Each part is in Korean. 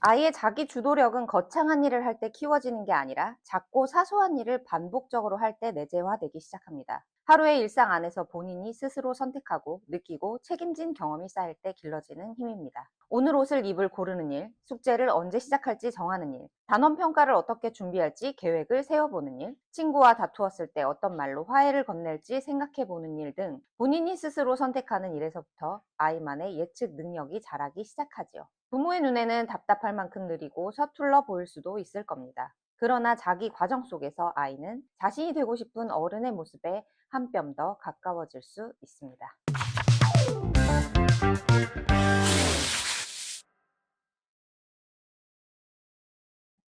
아이의 자기 주도력은 거창한 일을 할 때 키워지는 게 아니라 작고 사소한 일을 반복적으로 할 때 내재화되기 시작합니다. 하루의 일상 안에서 본인이 스스로 선택하고 느끼고 책임진 경험이 쌓일 때 길러지는 힘입니다. 오늘 옷을 입을 고르는 일, 숙제를 언제 시작할지 정하는 일, 단원 평가를 어떻게 준비할지 계획을 세워보는 일, 친구와 다투었을 때 어떤 말로 화해를 건넬지 생각해보는 일 등 본인이 스스로 선택하는 일에서부터 아이만의 예측 능력이 자라기 시작하지요. 부모의 눈에는 답답할 만큼 느리고 서툴러 보일 수도 있을 겁니다. 그러나 자기 과정 속에서 아이는 자신이 되고 싶은 어른의 모습에 한 뼘 더 가까워질 수 있습니다.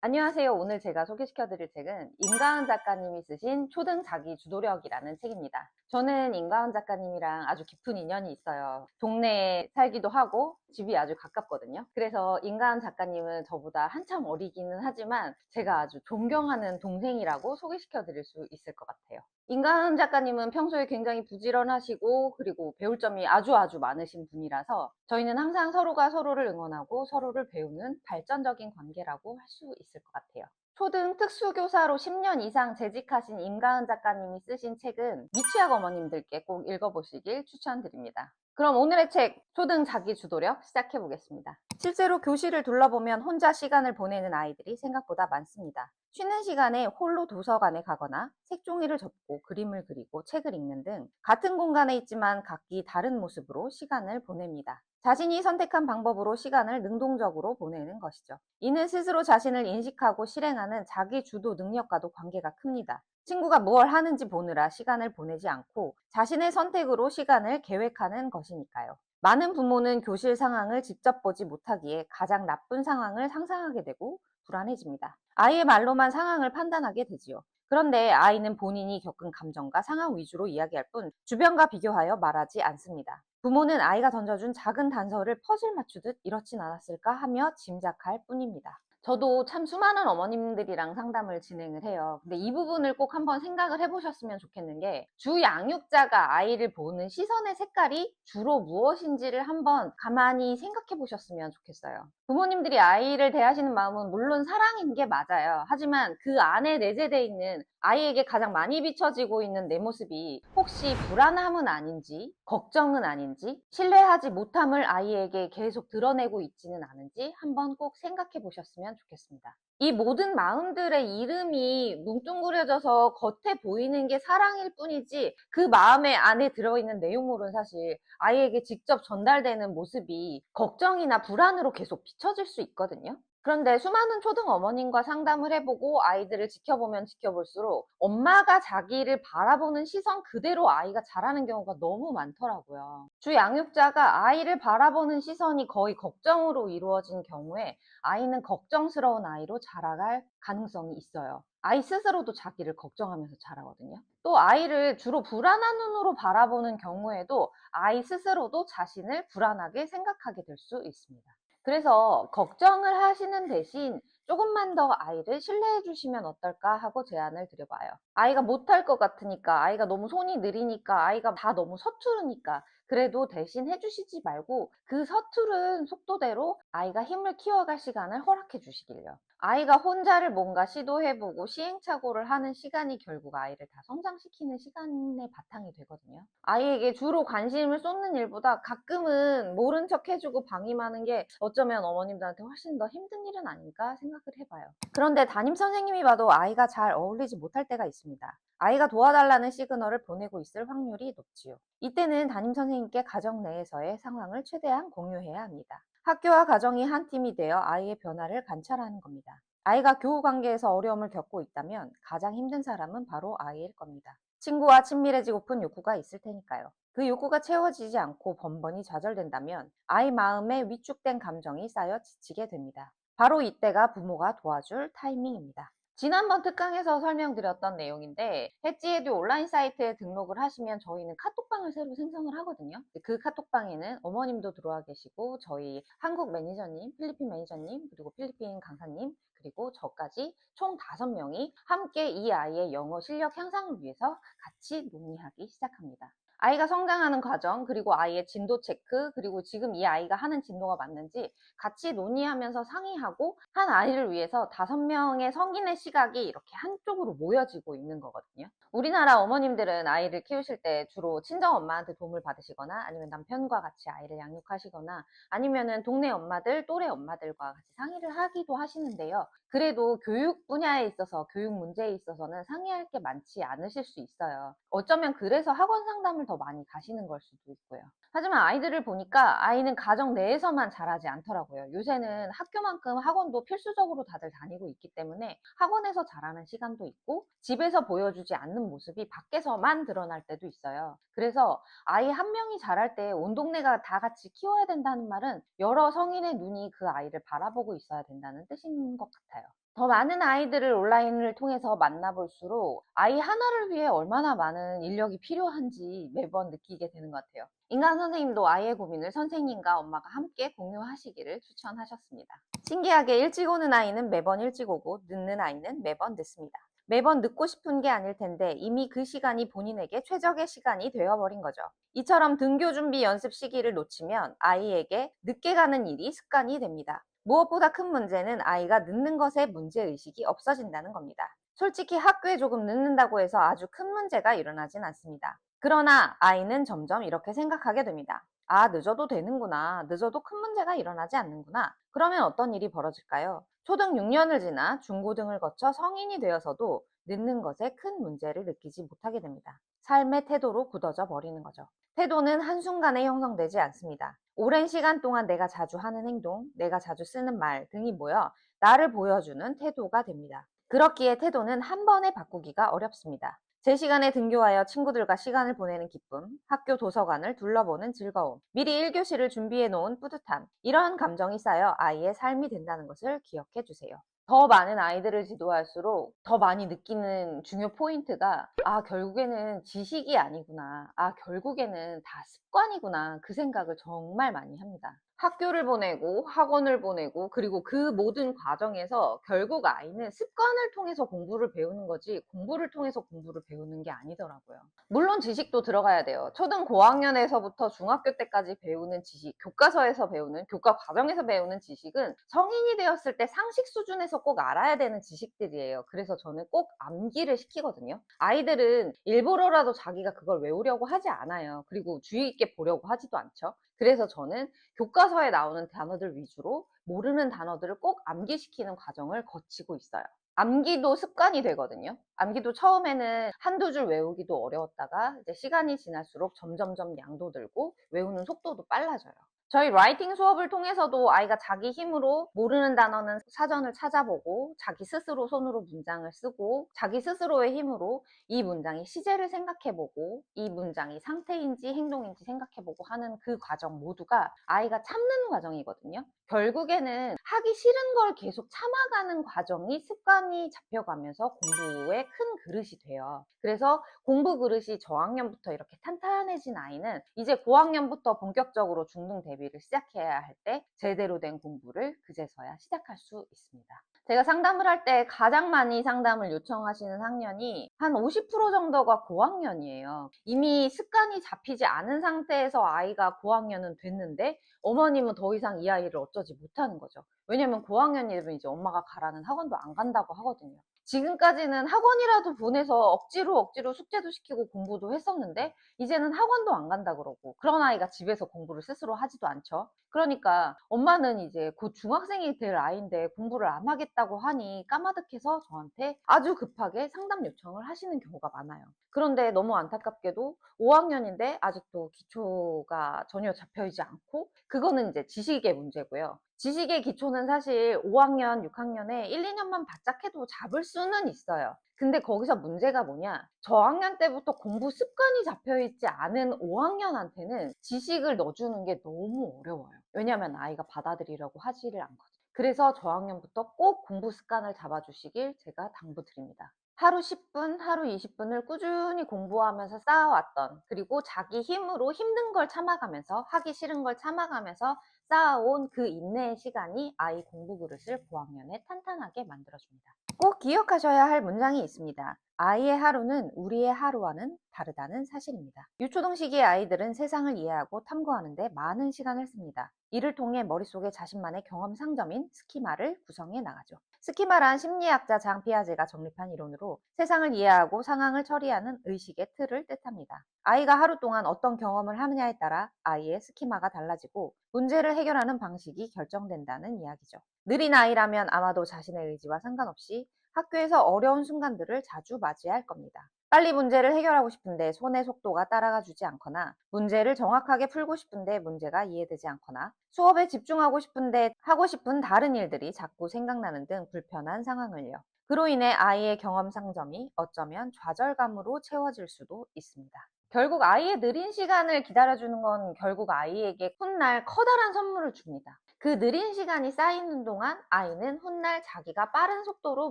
안녕하세요. 오늘 제가 소개시켜드릴 책은 임가은 작가님이 쓰신 초등 자기 주도력이라는 책입니다. 저는 임가은 작가님이랑 아주 깊은 인연이 있어요. 동네에 살기도 하고 집이 아주 가깝거든요. 그래서 임가은 작가님은 저보다 한참 어리기는 하지만 제가 아주 존경하는 동생이라고 소개시켜드릴 수 있을 것 같아요. 임가은 작가님은 평소에 굉장히 부지런하시고 그리고 배울 점이 아주 많으신 분이라서 저희는 항상 서로가 서로를 응원하고 서로를 배우는 발전적인 관계라고 할 수 있을 것 같아요. 초등 특수교사로 10년 이상 재직하신 임가은 작가님이 쓰신 책은 미취학 어머님들께 꼭 읽어보시길 추천드립니다. 그럼 오늘의 책, 초등 자기 주도력 시작해 보겠습니다. 실제로 교실을 둘러보면 혼자 시간을 보내는 아이들이 생각보다 많습니다. 쉬는 시간에 홀로 도서관에 가거나 색종이를 접고 그림을 그리고 책을 읽는 등 같은 공간에 있지만 각기 다른 모습으로 시간을 보냅니다. 자신이 선택한 방법으로 시간을 능동적으로 보내는 것이죠. 이는 스스로 자신을 인식하고 실행하는 자기 주도 능력과도 관계가 큽니다. 친구가 무엇 하는지 보느라 시간을 보내지 않고 자신의 선택으로 시간을 계획하는 것이니까요. 많은 부모는 교실 상황을 직접 보지 못하기에 가장 나쁜 상황을 상상하게 되고 불안해집니다. 아이의 말로만 상황을 판단하게 되지요. 그런데 아이는 본인이 겪은 감정과 상황 위주로 이야기할 뿐 주변과 비교하여 말하지 않습니다. 부모는 아이가 던져준 작은 단서를 퍼즐 맞추듯 이렇진 않았을까 하며 짐작할 뿐입니다. 저도 참 수많은 어머님들이랑 상담을 진행을 해요. 근데 이 부분을 꼭 한번 생각을 해보셨으면 좋겠는 게 주 양육자가 아이를 보는 시선의 색깔이 주로 무엇인지를 한번 가만히 생각해 보셨으면 좋겠어요. 부모님들이 아이를 대하시는 마음은 물론 사랑인 게 맞아요. 하지만 그 안에 내재되어 있는 아이에게 가장 많이 비춰지고 있는 내 모습이 혹시 불안함은 아닌지, 걱정은 아닌지, 신뢰하지 못함을 아이에게 계속 드러내고 있지는 않은지 한번 꼭 생각해 보셨으면 좋겠습니다. 이 모든 마음들의 이름이 뭉뚱그려져서 겉에 보이는 게 사랑일 뿐이지 그 마음의 안에 들어있는 내용물은 사실 아이에게 직접 전달되는 모습이 걱정이나 불안으로 계속 비춰질 수 있거든요. 그런데 수많은 초등 어머님과 상담을 해보고 아이들을 지켜보면 지켜볼수록 엄마가 자기를 바라보는 시선 그대로 아이가 자라는 경우가 너무 많더라고요. 주 양육자가 아이를 바라보는 시선이 거의 걱정으로 이루어진 경우에 아이는 걱정스러운 아이로 자라갈 가능성이 있어요. 아이 스스로도 자기를 걱정하면서 자라거든요. 또 아이를 주로 불안한 눈으로 바라보는 경우에도 아이 스스로도 자신을 불안하게 생각하게 될 수 있습니다. 그래서 걱정을 하시는 대신 조금만 더 아이를 신뢰해 주시면 어떨까 하고 제안을 드려봐요. 아이가 못할 것 같으니까, 아이가 너무 손이 느리니까, 아이가 다 너무 서투르니까 그래도 대신 해주시지 말고 그 서투른 속도대로 아이가 힘을 키워갈 시간을 허락해 주시길요. 아이가 혼자를 뭔가 시도해보고 시행착오를 하는 시간이 결국 아이를 다 성장시키는 시간의 바탕이 되거든요. 아이에게 주로 관심을 쏟는 일보다 가끔은 모른 척 해주고 방임하는 게 어쩌면 어머님들한테 훨씬 더 힘든 일은 아닐까 생각을 해봐요. 그런데 담임 선생님이 봐도 아이가 잘 어울리지 못할 때가 있습니다. 아이가 도와달라는 시그널을 보내고 있을 확률이 높지요. 이때는 담임 선생님께 가정 내에서의 상황을 최대한 공유해야 합니다. 학교와 가정이 한 팀이 되어 아이의 변화를 관찰하는 겁니다. 아이가 교우 관계에서 어려움을 겪고 있다면 가장 힘든 사람은 바로 아이일 겁니다. 친구와 친밀해지고픈 욕구가 있을 테니까요. 그 욕구가 채워지지 않고 번번이 좌절된다면 아이 마음에 위축된 감정이 쌓여 지치게 됩니다. 바로 이때가 부모가 도와줄 타이밍입니다. 지난번 특강에서 설명드렸던 내용인데 햇지에듀 온라인 사이트에 등록을 하시면 저희는 카톡방을 새로 생성을 하거든요. 그 카톡방에는 어머님도 들어와 계시고 저희 한국 매니저님, 필리핀 매니저님, 그리고 필리핀 강사님, 그리고 저까지 총 5명이 함께 이 아이의 영어 실력 향상을 위해서 같이 논의하기 시작합니다. 아이가 성장하는 과정, 그리고 아이의 진도 체크, 그리고 지금 이 아이가 하는 진도가 맞는지 같이 논의하면서 상의하고 한 아이를 위해서 5명의 성인의 시각이 이렇게 한쪽으로 모여지고 있는 거거든요. 우리나라 어머님들은 아이를 키우실 때 주로 친정엄마한테 도움을 받으시거나 아니면 남편과 같이 아이를 양육하시거나 아니면은 동네 엄마들, 또래 엄마들과 같이 상의를 하기도 하시는데요. 그래도 교육 분야에 있어서, 교육 문제에 있어서는 상의할 게 많지 않으실 수 있어요. 어쩌면 그래서 학원 상담을 더 많이 가시는 걸 수도 있고요. 하지만 아이들을 보니까 아이는 가정 내에서만 자라지 않더라고요. 요새는 학교만큼 학원도 필수적으로 다들 다니고 있기 때문에 학원에서 자라는 시간도 있고 집에서 보여주지 않는 모습이 밖에서만 드러날 때도 있어요. 그래서 아이 한 명이 자랄 때 온 동네가 다 같이 키워야 된다는 말은 여러 성인의 눈이 그 아이를 바라보고 있어야 된다는 뜻인 것 같아요. 더 많은 아이들을 온라인을 통해서 만나볼수록 아이 하나를 위해 얼마나 많은 인력이 필요한지 매번 느끼게 되는 것 같아요. 인간 선생님도 아이의 고민을 선생님과 엄마가 함께 공유하시기를 추천하셨습니다. 신기하게 일찍 오는 아이는 매번 일찍 오고 늦는 아이는 매번 늦습니다. 매번 늦고 싶은 게 아닐 텐데 이미 그 시간이 본인에게 최적의 시간이 되어버린 거죠. 이처럼 등교 준비 연습 시기를 놓치면 아이에게 늦게 가는 일이 습관이 됩니다. 무엇보다 큰 문제는 아이가 늦는 것에 문제의식이 없어진다는 겁니다. 솔직히 학교에 조금 늦는다고 해서 아주 큰 문제가 일어나진 않습니다. 그러나 아이는 점점 이렇게 생각하게 됩니다. 아, 늦어도 되는구나. 늦어도 큰 문제가 일어나지 않는구나. 그러면 어떤 일이 벌어질까요? 초등 6년을 지나 중고등을 거쳐 성인이 되어서도 늦는 것에 큰 문제를 느끼지 못하게 됩니다. 삶의 태도로 굳어져 버리는 거죠. 태도는 한순간에 형성되지 않습니다. 오랜 시간 동안 내가 자주 하는 행동, 내가 자주 쓰는 말 등이 모여 나를 보여주는 태도가 됩니다. 그렇기에 태도는 한 번에 바꾸기가 어렵습니다. 제 시간에 등교하여 친구들과 시간을 보내는 기쁨, 학교 도서관을 둘러보는 즐거움, 미리 1교시를 준비해 놓은 뿌듯함, 이러한 감정이 쌓여 아이의 삶이 된다는 것을 기억해 주세요. 더 많은 아이들을 지도할수록 더 많이 느끼는 중요 포인트가 결국에는 지식이 아니구나. 결국에는 다 습관이구나. 그 생각을 정말 많이 합니다. 학교를 보내고 학원을 보내고 그리고 그 모든 과정에서 결국 아이는 습관을 통해서 공부를 배우는 거지 공부를 통해서 공부를 배우는 게 아니더라고요. 물론 지식도 들어가야 돼요. 초등 고학년에서부터 중학교 때까지 배우는 지식, 교과서에서 배우는, 교과 과정에서 배우는 지식은 성인이 되었을 때 상식 수준에서 꼭 알아야 되는 지식들이에요. 그래서 저는 꼭 암기를 시키거든요. 아이들은 일부러라도 자기가 그걸 외우려고 하지 않아요. 그리고 주의 있게 보려고 하지도 않죠. 그래서 저는 교과서에 나오는 단어들 위주로 모르는 단어들을 꼭 암기시키는 과정을 거치고 있어요. 암기도 습관이 되거든요. 암기도 처음에는 한두 줄 외우기도 어려웠다가 이제 시간이 지날수록 점점점 양도 늘고 외우는 속도도 빨라져요. 저희 라이팅 수업을 통해서도 아이가 자기 힘으로 모르는 단어는 사전을 찾아보고 자기 스스로 손으로 문장을 쓰고 자기 스스로의 힘으로 이 문장의 시제를 생각해보고 이 문장이 상태인지 행동인지 생각해보고 하는 그 과정 모두가 아이가 참는 과정이거든요. 결국에는 하기 싫은 걸 계속 참아가는 과정이 습관이 잡혀가면서 공부의 큰 그릇이 돼요. 그래서 공부 그릇이 저학년부터 이렇게 탄탄해진 아이는 이제 고학년부터 본격적으로 중등 대비를 시작해야 할 때 제대로 된 공부를 그제서야 시작할 수 있습니다. 제가 상담을 할 때 가장 많이 상담을 요청하시는 학년이 한 50% 정도가 고학년이에요. 이미 습관이 잡히지 않은 상태에서 아이가 고학년은 됐는데 어머님은 더 이상 이 아이를 어쩌지 못하는 거죠. 왜냐면 고학년이 되면 이제 엄마가 가라는 학원도 안 간다고 하거든요. 지금까지는 학원이라도 보내서 억지로 숙제도 시키고 공부도 했었는데 이제는 학원도 안 간다 그러고 그런 아이가 집에서 공부를 스스로 하지도 않죠. 그러니까 엄마는 이제 곧 중학생이 될 아이인데 공부를 안 하겠다고 하니 까마득해서 저한테 아주 급하게 상담 요청을 하시는 경우가 많아요. 그런데 너무 안타깝게도 5학년인데 아직도 기초가 전혀 잡혀있지 않고 그거는 이제 지식의 문제고요. 지식의 기초는 사실 5학년, 6학년에 1, 2년만 바짝 해도 잡을 수는 있어요. 근데 거기서 문제가 뭐냐? 저학년 때부터 공부 습관이 잡혀있지 않은 5학년한테는 지식을 넣어주는 게 너무 어려워요. 왜냐하면 아이가 받아들이려고 하지를 않거든요. 그래서 저학년부터 꼭 공부 습관을 잡아주시길 제가 당부드립니다. 하루 10분, 하루 20분을 꾸준히 공부하면서 쌓아왔던 그리고 자기 힘으로 힘든 걸 참아가면서 하기 싫은 걸 참아가면서 쌓아온 그 인내의 시간이 아이 공부 그릇을 고학년에 탄탄하게 만들어줍니다. 꼭 기억하셔야 할 문장이 있습니다. 아이의 하루는 우리의 하루와는 다르다는 사실입니다. 유초등 시기의 아이들은 세상을 이해하고 탐구하는 데 많은 시간을 씁니다. 이를 통해 머릿속에 자신만의 경험 상점인 스키마를 구성해 나가죠. 스키마란 심리학자 장 피아제가 정립한 이론으로 세상을 이해하고 상황을 처리하는 의식의 틀을 뜻합니다. 아이가 하루 동안 어떤 경험을 하느냐에 따라 아이의 스키마가 달라지고 문제를 해결하는 방식이 결정된다는 이야기죠. 느린 아이라면 아마도 자신의 의지와 상관없이 학교에서 어려운 순간들을 자주 맞이할 겁니다. 빨리 문제를 해결하고 싶은데 손의 속도가 따라가 주지 않거나, 문제를 정확하게 풀고 싶은데 문제가 이해되지 않거나, 수업에 집중하고 싶은데 하고 싶은 다른 일들이 자꾸 생각나는 등 불편한 상황을요. 그로 인해 아이의 경험 상점이 어쩌면 좌절감으로 채워질 수도 있습니다. 결국 아이의 느린 시간을 기다려주는 건 결국 아이에게 훗날 커다란 선물을 줍니다. 그 느린 시간이 쌓이는 동안 아이는 훗날 자기가 빠른 속도로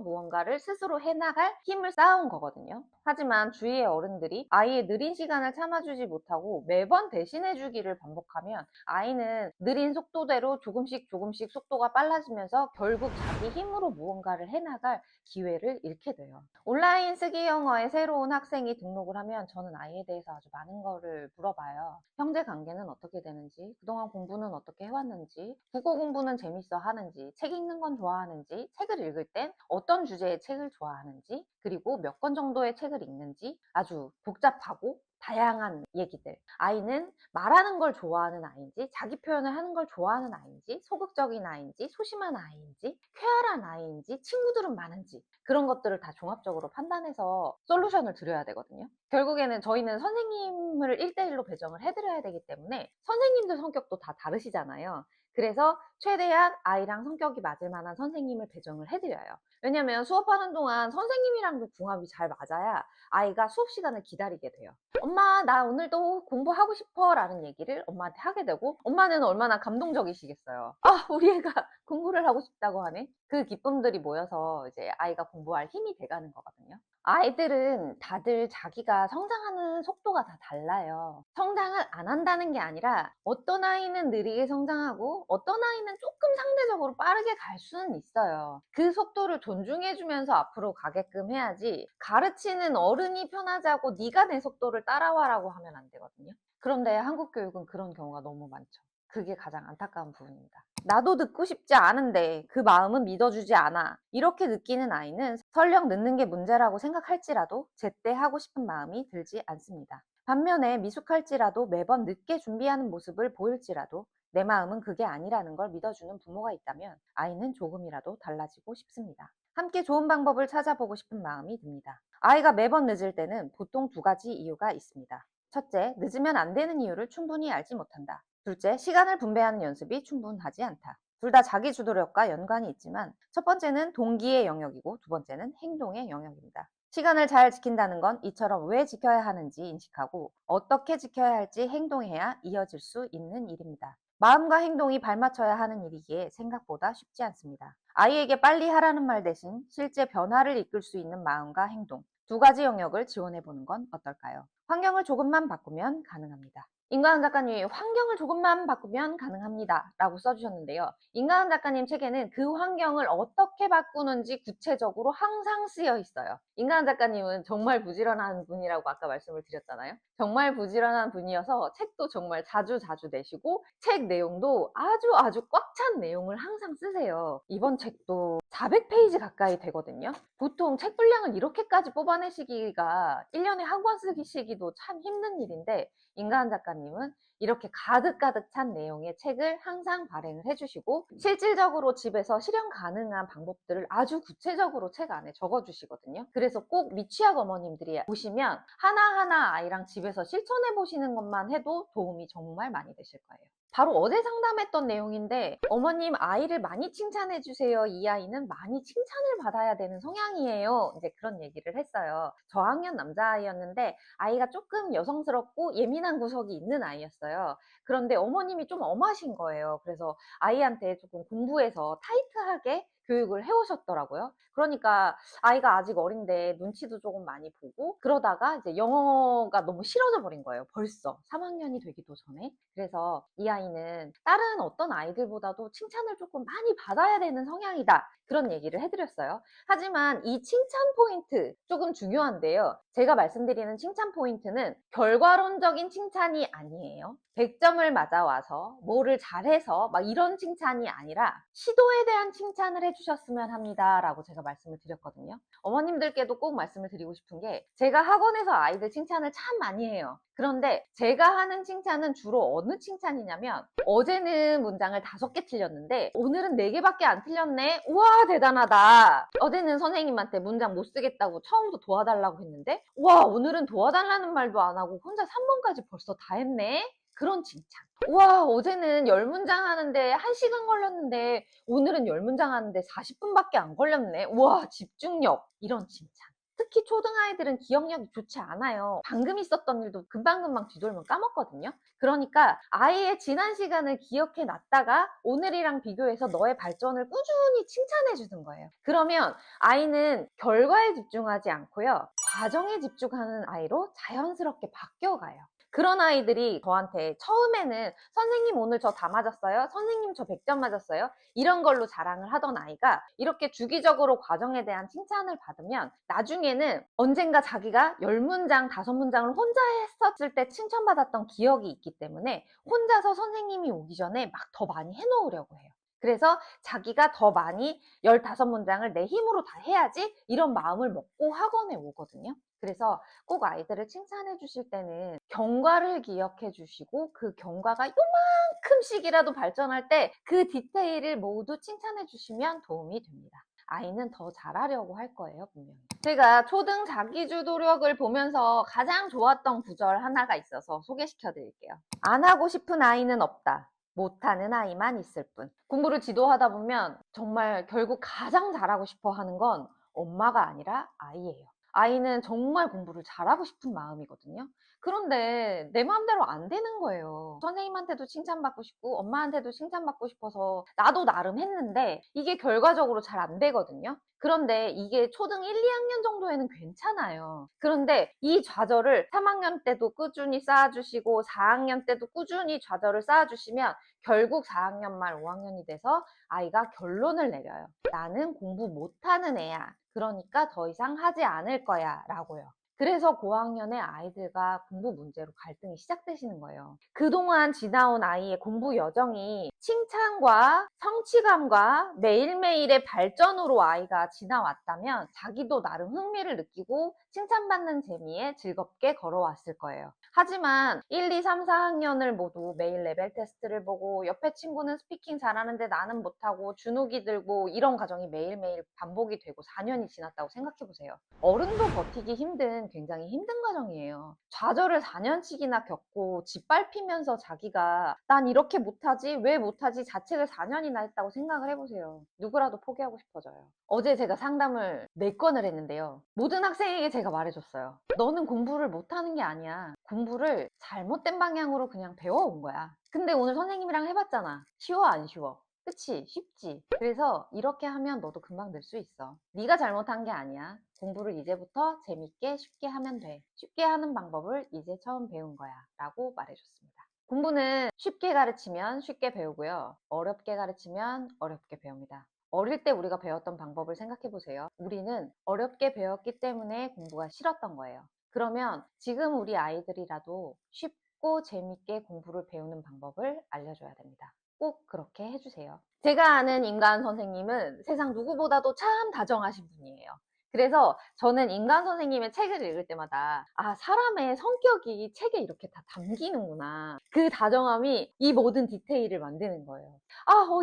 무언가를 스스로 해나갈 힘을 쌓아온 거거든요. 하지만 주위의 어른들이 아이의 느린 시간을 참아주지 못하고 매번 대신해주기를 반복하면 아이는 느린 속도대로 조금씩 속도가 빨라지면서 결국 자기 힘으로 무언가를 해나갈 기회를 잃게 돼요. 온라인 쓰기 영어에 새로운 학생이 등록을 하면 저는 아이에 대해서 아주 많은 거를 물어봐요. 형제 관계는 어떻게 되는지, 그동안 공부는 어떻게 해왔는지, 국어 공부는 재밌어 하는지, 책 읽는 건 좋아하는지, 책을 읽을 땐 어떤 주제의 책을 좋아하는지, 그리고 몇 권 정도의 책을 읽는지, 아주 복잡하고 다양한 얘기들. 아이는 말하는 걸 좋아하는 아이인지, 자기 표현을 하는 걸 좋아하는 아이인지, 소극적인 아이인지, 소심한 아이인지, 쾌활한 아이인지, 친구들은 많은지, 그런 것들을 다 종합적으로 판단해서 솔루션을 드려야 되거든요. 결국에는 저희는 선생님을 1대1로 배정을 해드려야 되기 때문에 선생님들 성격도 다 다르시잖아요. 그래서 최대한 아이랑 성격이 맞을 만한 선생님을 배정을 해드려요. 왜냐면 수업하는 동안 선생님이랑도 궁합이 잘 맞아야 아이가 수업 시간을 기다리게 돼요. 엄마, 나 오늘도 공부하고 싶어 라는 얘기를 엄마한테 하게 되고, 엄마는 얼마나 감동적이시겠어요. 아, 우리 애가 공부를 하고 싶다고 하네. 그 기쁨들이 모여서 이제 아이가 공부할 힘이 돼가는 거거든요. 아이들은 다들 자기가 성장하는 속도가 다 달라요. 성장을 안 한다는 게 아니라 어떤 아이는 느리게 성장하고 어떤 아이는 조금 상대적으로 빠르게 갈 수는 있어요. 그 속도를 존중해주면서 앞으로 가게끔 해야지, 가르치는 어른이 편하자고 네가 내 속도를 따라와라고 하면 안 되거든요. 그런데 한국 교육은 그런 경우가 너무 많죠. 그게 가장 안타까운 부분입니다. 나도 듣고 싶지 않은데 그 마음은 믿어주지 않아. 이렇게 느끼는 아이는 설령 늦는 게 문제라고 생각할지라도 제때 하고 싶은 마음이 들지 않습니다. 반면에 미숙할지라도 매번 늦게 준비하는 모습을 보일지라도 내 마음은 그게 아니라는 걸 믿어주는 부모가 있다면 아이는 조금이라도 달라지고 싶습니다. 함께 좋은 방법을 찾아보고 싶은 마음이 듭니다. 아이가 매번 늦을 때는 보통 두 가지 이유가 있습니다. 첫째, 늦으면 안 되는 이유를 충분히 알지 못한다. 둘째, 시간을 분배하는 연습이 충분하지 않다. 둘 다 자기 주도력과 연관이 있지만 첫 번째는 동기의 영역이고 두 번째는 행동의 영역입니다. 시간을 잘 지킨다는 건 이처럼 왜 지켜야 하는지 인식하고 어떻게 지켜야 할지 행동해야 이어질 수 있는 일입니다. 마음과 행동이 발맞춰야 하는 일이기에 생각보다 쉽지 않습니다. 아이에게 빨리 하라는 말 대신 실제 변화를 이끌 수 있는 마음과 행동, 두 가지 영역을 지원해 보는 건 어떨까요? 환경을 조금만 바꾸면 가능합니다. 임가은 작가님이 환경을 조금만 바꾸면 가능합니다 라고 써주셨는데요. 임가은 작가님 책에는 그 환경을 어떻게 바꾸는지 구체적으로 항상 쓰여 있어요. 임가은 작가님은 정말 부지런한 분이라고 아까 말씀을 드렸잖아요. 정말 부지런한 분이어서 책도 정말 자주 내시고 책 내용도 아주 꽉 찬 내용을 항상 쓰세요. 이번 책도 400페이지 가까이 되거든요. 보통 책 분량을 이렇게까지 뽑아내시기가 1년에 한 권 쓰시기도 참 힘든 일인데 임가은 작가님은 이렇게 가득 찬 내용의 책을 항상 발행을 해주시고 실질적으로 집에서 실현 가능한 방법들을 아주 구체적으로 책 안에 적어주시거든요. 그래서 꼭 미취학 어머님들이 보시면 하나하나 아이랑 집에서 실천해 보시는 것만 해도 도움이 정말 많이 되실 거예요. 바로 어제 상담했던 내용인데, 어머님 아이를 많이 칭찬해 주세요. 이 아이는 많이 칭찬을 받아야 되는 성향이에요. 이제 그런 얘기를 했어요. 저학년 남자아이였는데 아이가 조금 여성스럽고 예민한 구석이 있는 아이였어요. 그런데 어머님이 좀 엄하신 거예요. 그래서 아이한테 조금 공부해서 타이트하게 교육을 해오셨더라고요. 그러니까 아이가 아직 어린데 눈치도 조금 많이 보고, 그러다가 이제 영어가 너무 싫어져 버린 거예요. 벌써 3학년이 되기도 전에. 그래서 이 아이는 다른 어떤 아이들보다도 칭찬을 조금 많이 받아야 되는 성향이다. 그런 얘기를 해드렸어요. 하지만 이 칭찬 포인트 조금 중요한데요. 제가 말씀드리는 칭찬 포인트는 결과론적인 칭찬이 아니에요. 100점을 맞아와서 뭐를 잘해서 막 이런 칭찬이 아니라 시도에 대한 칭찬을 해주셨으면 합니다 라고 제가 말씀을 드렸거든요. 어머님들께도 꼭 말씀을 드리고 싶은 게, 제가 학원에서 아이들 칭찬을 참 많이 해요. 그런데 제가 하는 칭찬은 주로 어느 칭찬이냐면, 어제는 문장을 5개 틀렸는데 오늘은 4개밖에 안 틀렸네. 우와 대단하다. 어제는 선생님한테 문장 못 쓰겠다고 처음부터 도와달라고 했는데, 우와 오늘은 도와달라는 말도 안 하고 혼자 3번까지 벌써 다 했네. 그런 칭찬. 우와 어제는 10문장 하는데 1시간 걸렸는데 오늘은 10문장 하는데 40분밖에 안 걸렸네. 우와 집중력. 이런 칭찬. 특히 초등아이들은 기억력이 좋지 않아요. 방금 있었던 일도 금방금방 뒤돌면 까먹거든요. 그러니까 아이의 지난 시간을 기억해 놨다가 오늘이랑 비교해서 너의 발전을 꾸준히 칭찬해 주는 거예요. 그러면 아이는 결과에 집중하지 않고요, 과정에 집중하는 아이로 자연스럽게 바뀌어가요. 그런 아이들이 저한테 처음에는 선생님 오늘 저 다 맞았어요? 선생님 저 100점 맞았어요? 이런 걸로 자랑을 하던 아이가 이렇게 주기적으로 과정에 대한 칭찬을 받으면 나중에는 언젠가 자기가 10문장, 5문장을 혼자 했었을 때 칭찬받았던 기억이 있기 때문에 혼자서 선생님이 오기 전에 막 더 많이 해놓으려고 해요. 그래서 자기가 더 많이 15문장을 내 힘으로 다 해야지 이런 마음을 먹고 학원에 오거든요. 그래서 꼭 아이들을 칭찬해 주실 때는 경과를 기억해 주시고 그 경과가 요만큼씩이라도 발전할 때 그 디테일을 모두 칭찬해 주시면 도움이 됩니다. 아이는 더 잘하려고 할 거예요, 분명히. 제가 초등 자기주 도력을 보면서 가장 좋았던 구절 하나가 있어서 소개시켜 드릴게요. 안 하고 싶은 아이는 없다. 못하는 아이만 있을 뿐. 공부를 지도하다 보면 정말 결국 가장 잘하고 싶어 하는 건 엄마가 아니라 아이예요. 아이는 정말 공부를 잘하고 싶은 마음이거든요. 그런데 내 마음대로 안 되는 거예요. 선생님한테도 칭찬받고 싶고 엄마한테도 칭찬받고 싶어서 나도 나름 했는데 이게 결과적으로 잘 안 되거든요. 그런데 이게 초등 1, 2학년 정도에는 괜찮아요. 그런데 이 좌절을 3학년 때도 꾸준히 쌓아주시고 4학년 때도 꾸준히 좌절을 쌓아주시면 결국 4학년 말 5학년이 돼서 아이가 결론을 내려요. 나는 공부 못하는 애야. 그러니까 더 이상 하지 않을 거야 라고요. 그래서 고학년의 아이들과 공부 문제로 갈등이 시작되시는 거예요. 그동안 지나온 아이의 공부 여정이 칭찬과 성취감과 매일매일의 발전으로 아이가 지나왔다면 자기도 나름 흥미를 느끼고 칭찬받는 재미에 즐겁게 걸어왔을 거예요. 하지만 1, 2, 3, 4학년을 모두 매일 레벨 테스트를 보고 옆에 친구는 스피킹 잘하는데 나는 못하고 주눅이 들고 이런 과정이 매일매일 반복이 되고 4년이 지났다고 생각해보세요. 어른도 버티기 힘든 굉장히 힘든 과정이에요. 좌절을 4년씩이나 겪고 짓밟히면서 자기가 난 이렇게 못하지? 왜 못하지? 자책을 4년이나 했다고 생각을 해보세요. 누구라도 포기하고 싶어져요. 어제 제가 상담을 4건을 했는데요. 모든 학생에게 제가 말해줬어요. 너는 공부를 못하는 게 아니야. 공부를 잘못된 방향으로 그냥 배워온 거야. 근데 오늘 선생님이랑 해봤잖아. 쉬워 안 쉬워? 그치? 쉽지? 그래서 이렇게 하면 너도 금방 늘 수 있어. 네가 잘못한 게 아니야. 공부를 이제부터 재밌게 쉽게 하면 돼. 쉽게 하는 방법을 이제 처음 배운 거야 라고 말해줬습니다. 공부는 쉽게 가르치면 쉽게 배우고요. 어렵게 가르치면 어렵게 배웁니다. 어릴 때 우리가 배웠던 방법을 생각해 보세요. 우리는 어렵게 배웠기 때문에 공부가 싫었던 거예요. 그러면 지금 우리 아이들이라도 쉽고 재밌게 공부를 배우는 방법을 알려줘야 됩니다. 꼭 그렇게 해주세요. 제가 아는 임가은 선생님은 세상 누구보다도 참 다정하신 분이에요. 그래서 저는 임가은 선생님의 책을 읽을 때마다 사람의 성격이 책에 이렇게 다 담기는구나. 그 다정함이 이 모든 디테일을 만드는 거예요.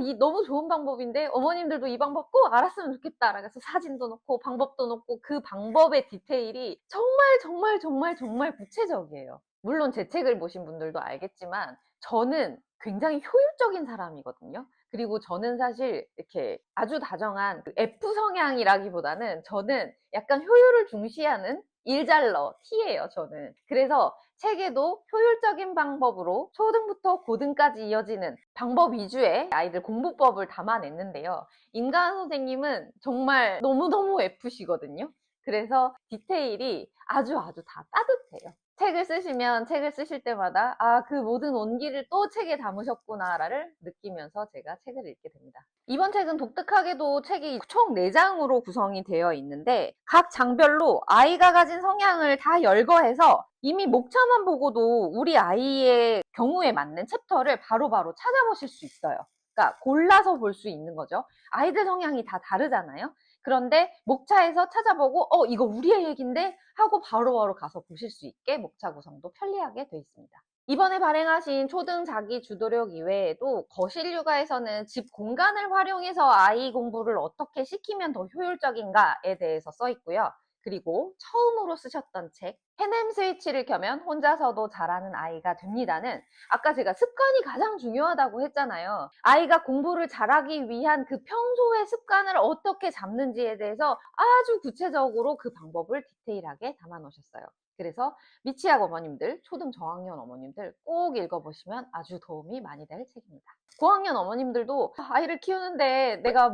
이 너무 좋은 방법인데 어머님들도 이 방법 꼭 알았으면 좋겠다. 그래서 사진도 넣고 방법도 넣고 그 방법의 디테일이 정말 정말 정말 정말 구체적이에요. 물론 제 책을 보신 분들도 알겠지만 저는 굉장히 효율적인 사람이거든요. 그리고 저는 사실 이렇게 아주 다정한 F 성향이라기보다는 저는 약간 효율을 중시하는 일잘러 T예요, 저는. 그래서 책에도 효율적인 방법으로 초등부터 고등까지 이어지는 방법 위주의 아이들 공부법을 담아냈는데요. 임가은 선생님은 정말 너무너무 F시거든요. 그래서 디테일이 아주 다 따뜻해요. 책을 쓰시면 책을 쓰실 때마다 아, 그 모든 온기를 또 책에 담으셨구나를 느끼면서 제가 책을 읽게 됩니다. 이번 책은 독특하게도 책이 총 4장으로 구성이 되어 있는데 각 장별로 아이가 가진 성향을 다 열거해서 이미 목차만 보고도 우리 아이의 경우에 맞는 챕터를 바로바로 찾아보실 수 있어요. 그러니까 골라서 볼 수 있는 거죠. 아이들 성향이 다 다르잖아요. 그런데 목차에서 찾아보고 이거 우리의 얘기인데 하고 바로바로 가서 보실 수 있게 목차 구성도 편리하게 되어 있습니다. 이번에 발행하신 초등 자기 주도력 이외에도 거실 육아에서는 집 공간을 활용해서 아이 공부를 어떻게 시키면 더 효율적인가에 대해서 써 있고요. 그리고 처음으로 쓰셨던 책 해냄 스위치를 켜면 혼자서도 잘하는 아이가 됩니다는 아까 제가 습관이 가장 중요하다고 했잖아요. 아이가 공부를 잘하기 위한 그 평소의 습관을 어떻게 잡는지에 대해서 아주 구체적으로 그 방법을 디테일하게 담아 놓으셨어요. 그래서 미취학 어머님들, 초등 저학년 어머님들 꼭 읽어보시면 아주 도움이 많이 될 책입니다. 고학년 어머님들도 아이를 키우는데 내가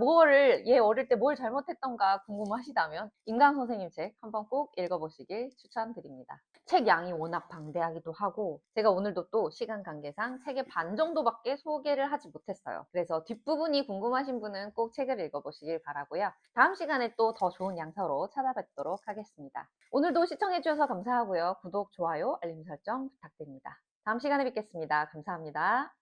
얘 어릴 때 뭘 잘못했던가 궁금하시다면 임강 선생님 책 한번 꼭 읽어보시길 추천드립니다. 책 양이 워낙 방대하기도 하고 제가 오늘도 또 시간 관계상 책의 반 정도밖에 소개를 하지 못했어요. 그래서 뒷부분이 궁금하신 분은 꼭 책을 읽어보시길 바라고요. 다음 시간에 또 더 좋은 양서로 찾아뵙도록 하겠습니다. 오늘도 시청해주셔서 감사하고요. 구독, 좋아요, 알림 설정 부탁드립니다. 다음 시간에 뵙겠습니다. 감사합니다.